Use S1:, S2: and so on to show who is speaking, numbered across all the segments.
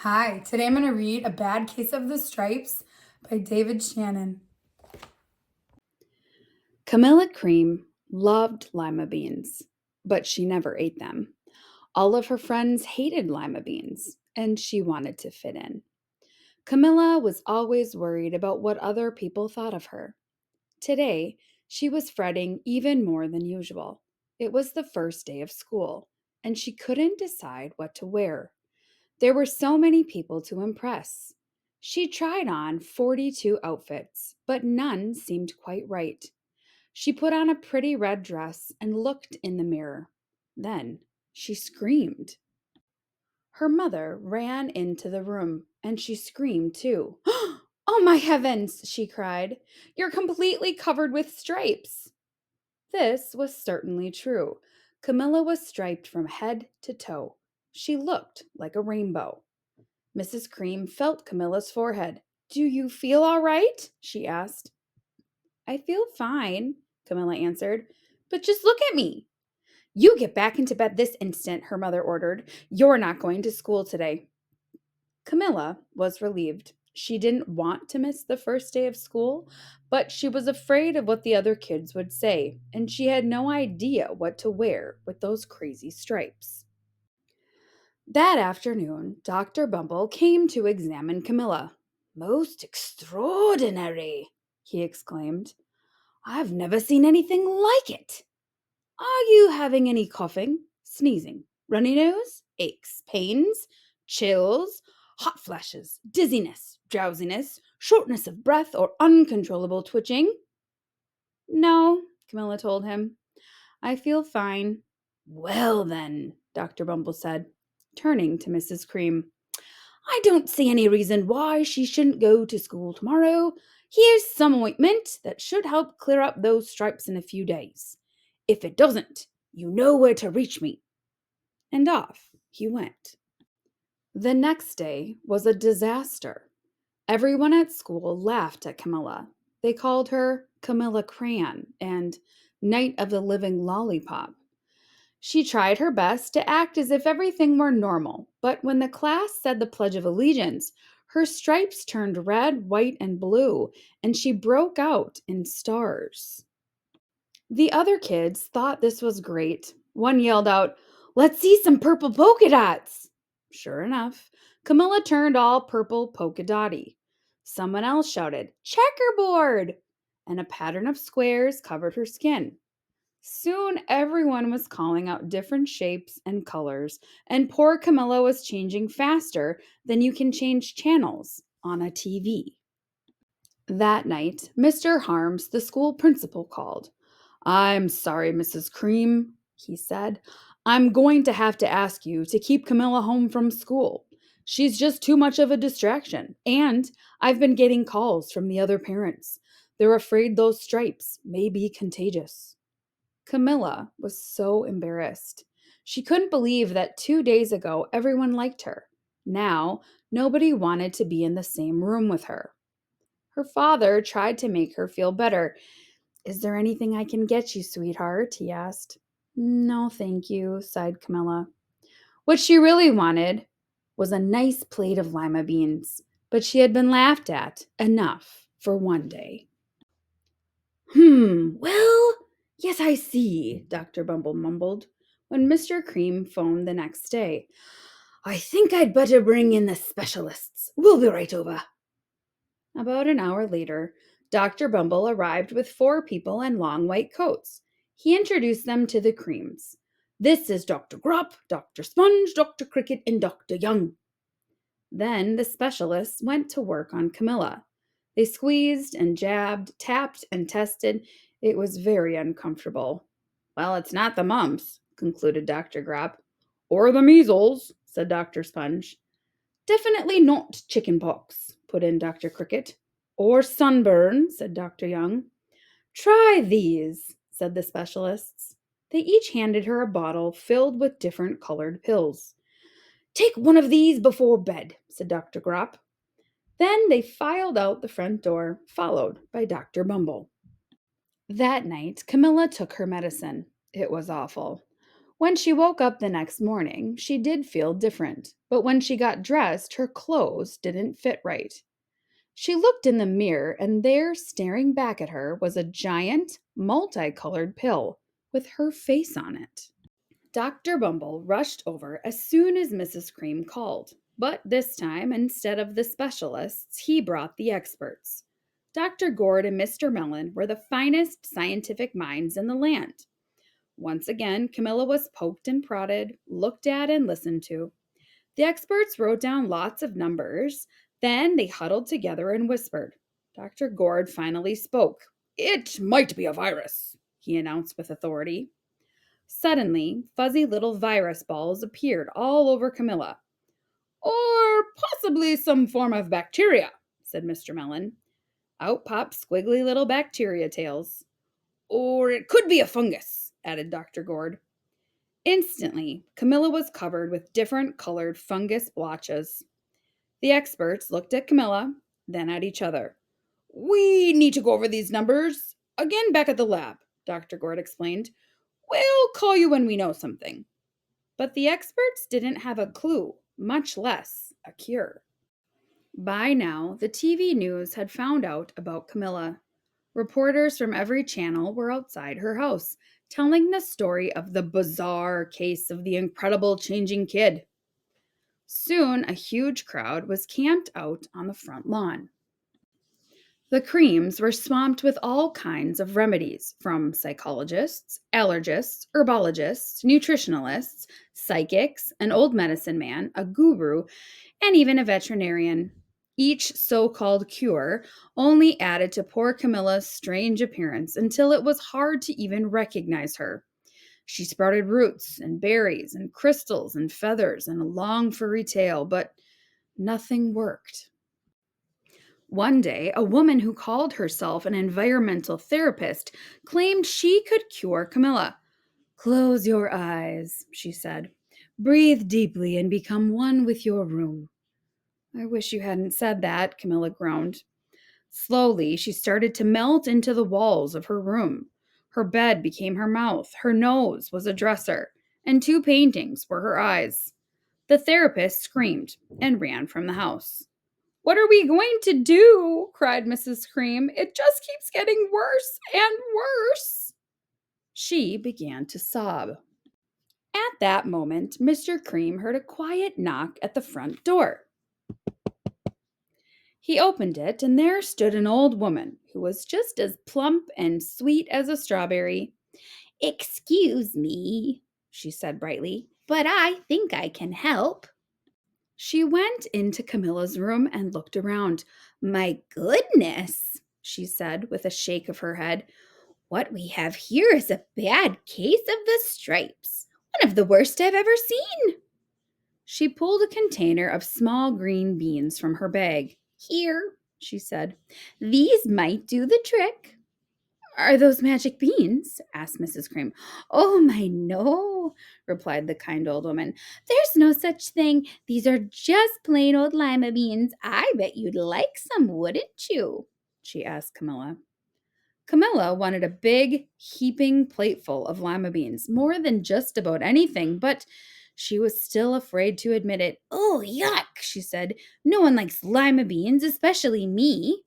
S1: Hi, today I'm going to read A Bad Case of the Stripes by David Shannon.
S2: Camilla Cream loved lima beans, but she never ate them. All of her friends hated lima beans, and she wanted to fit in. Camilla was always worried about what other people thought of her. Today, she was fretting even more than usual. It was the first day of school, and she couldn't decide what to wear. There were so many people to impress. She tried on 42 outfits, but none seemed quite right. She put on a pretty red dress and looked in the mirror. Then she screamed. Her mother ran into the room and she screamed too. "Oh my heavens!" she cried. "You're completely covered with stripes." This was certainly true. Camilla was striped from head to toe. She looked like a rainbow. Mrs. Cream felt Camilla's forehead. "Do you feel all right?" she asked. "I feel fine," Camilla answered. "But just look at me." "You get back into bed this instant," her mother ordered. "You're not going to school today." Camilla was relieved. She didn't want to miss the first day of school, but she was afraid of what the other kids would say, and she had no idea what to wear with those crazy stripes. That afternoon, Dr. Bumble came to examine Camilla. "Most extraordinary!" he exclaimed. "I've never seen anything like it. Are you having any coughing, sneezing, runny nose, aches, pains, chills, hot flashes, dizziness, drowsiness, shortness of breath, or uncontrollable twitching?" "No," Camilla told him. "I feel fine." "Well, then," Dr. Bumble said, turning to Mrs. Cream, "I don't see any reason why she shouldn't go to school tomorrow. Here's some ointment that should help clear up those stripes in a few days. If it doesn't, you know where to reach me." And off he went. The next day was a disaster. Everyone at school laughed at Camilla. They called her Camilla Crayon and Night of the Living Lollipop. She tried her best to act as if everything were normal, but when the class said the Pledge of Allegiance, her stripes turned red, white, and blue, and she broke out in stars. The other kids thought this was great. One yelled out, "Let's see some purple polka dots." Sure enough, Camilla turned all purple polka dotty. Someone else shouted, "Checkerboard!" and a pattern of squares covered her skin. Soon everyone was calling out different shapes and colors, and poor Camilla was changing faster than you can change channels on a TV. That night, Mr. Harms, the school principal, called. "I'm sorry, Mrs. Cream," he said. "I'm going to have to ask you to keep Camilla home from school. She's just too much of a distraction, and I've been getting calls from the other parents. They're afraid those stripes may be contagious." Camilla was so embarrassed. She couldn't believe that 2 days ago everyone liked her. Now, nobody wanted to be in the same room with her. Her father tried to make her feel better. "Is there anything I can get you, sweetheart?" he asked. "No, thank you," sighed Camilla. What she really wanted was a nice plate of lima beans, but she had been laughed at enough for one day. Well, yes, I see," Dr. Bumble mumbled when Mr. Cream phoned the next day. "I think I'd better bring in the specialists. We'll be right over." About an hour later, Dr. Bumble arrived with 4 people in long white coats. He introduced them to the Creams. "This is Dr. Grop, Dr. Sponge, Dr. Cricket, and Dr. Young." Then the specialists went to work on Camilla. They squeezed and jabbed, tapped and tested. It was very uncomfortable. "Well, it's not the mumps," concluded Dr. Grop. "Or the measles," said Dr. Sponge. "Definitely not chicken pox," put in Dr. Cricket. "Or sunburn," said Dr. Young. "Try these," said the specialists. They each handed her a bottle filled with different colored pills. "Take one of these before bed," said Dr. Grop. Then they filed out the front door, followed by Dr. Bumble. That night, Camilla took her medicine. It was awful. When she woke up the next morning, she did feel different, but when she got dressed, her clothes didn't fit right. She looked in the mirror, and there, staring back at her, was a giant, multicolored pill with her face on it. Dr. Bumble rushed over as soon as Mrs. Cream called, but this time, instead of the specialists, he brought the experts. Dr. Gord and Mr. Mellon were the finest scientific minds in the land. Once again, Camilla was poked and prodded, looked at and listened to. The experts wrote down lots of numbers. Then they huddled together and whispered. Dr. Gord finally spoke. "It might be a virus," he announced with authority. Suddenly, fuzzy little virus balls appeared all over Camilla. "Or possibly some form of bacteria," said Mr. Mellon. Out popped squiggly little bacteria tails. "Or it could be a fungus," added Dr. Gord. Instantly, Camilla was covered with different colored fungus blotches. The experts looked at Camilla, then at each other. "We need to go over these numbers again back at the lab," Dr. Gord explained. "We'll call you when we know something." But the experts didn't have a clue, much less a cure. By now, the TV news had found out about Camilla. Reporters from every channel were outside her house, telling the story of the bizarre case of the incredible changing kid. Soon, a huge crowd was camped out on the front lawn. The Creams were swamped with all kinds of remedies from psychologists, allergists, herbologists, nutritionalists, psychics, an old medicine man, a guru, and even a veterinarian. Each so called cure only added to poor Camilla's strange appearance until it was hard to even recognize her. She sprouted roots and berries and crystals and feathers and a long furry tail, but nothing worked. One day, a woman who called herself an environmental therapist claimed she could cure Camilla. "Close your eyes," she said. "Breathe deeply and become one with your room." "I wish you hadn't said that," Camilla groaned. Slowly, she started to melt into the walls of her room. Her bed became her mouth, her nose was a dresser, and two paintings were her eyes. The therapist screamed and ran from the house. "What are we going to do?" cried Mrs. Cream. "It just keeps getting worse and worse." She began to sob. At that moment, Mr. Cream heard a quiet knock at the front door. He opened it, and there stood an old woman who was just as plump and sweet as a strawberry. "Excuse me," she said brightly, "but I think I can help." She went into Camilla's room and looked around. "My goodness," she said with a shake of her head. "What we have here is a bad case of the stripes. One of the worst I've ever seen." She pulled a container of small green beans from her bag. "Here," she said. "These might do the trick." "Are those magic beans?" asked Mrs. Cream. "Oh, my, no," replied the kind old woman. "There's no such thing. These are just plain old lima beans. I bet you'd like some, wouldn't you?" she asked Camilla. Camilla wanted a big, heaping plateful of lima beans, more than just about anything, but she was still afraid to admit it. "Oh, yuck," she said. "No one likes lima beans, especially me."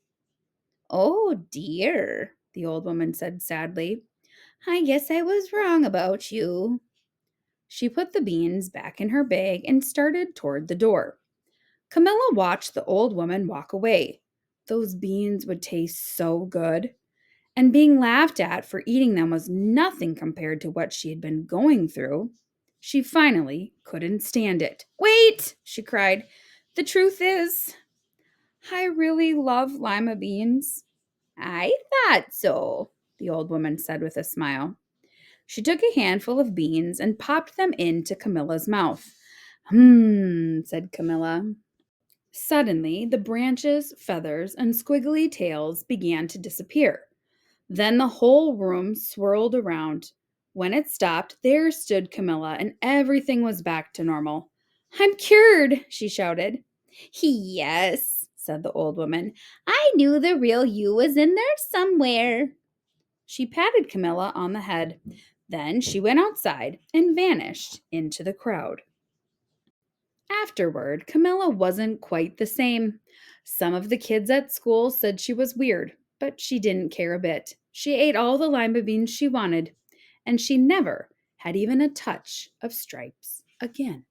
S2: "Oh, dear," the old woman said sadly. "I guess I was wrong about you." She put the beans back in her bag and started toward the door. Camilla watched the old woman walk away. Those beans would taste so good. And being laughed at for eating them was nothing compared to what she had been going through. She finally couldn't stand it. "Wait!" she cried. "The truth is, I really love lima beans." "I thought so," the old woman said with a smile. She took a handful of beans and popped them into Camilla's mouth. Said Camilla. Suddenly, the branches, feathers, and squiggly tails began to disappear. Then the whole room swirled around. When it stopped, there stood Camilla, and everything was back to normal. "I'm cured," she shouted. "Yes," said the old woman. "I knew the real you was in there somewhere." She patted Camilla on the head. Then she went outside and vanished into the crowd. Afterward, Camilla wasn't quite the same. Some of the kids at school said she was weird, but she didn't care a bit. She ate all the lima beans she wanted, and she never had even a touch of stripes again.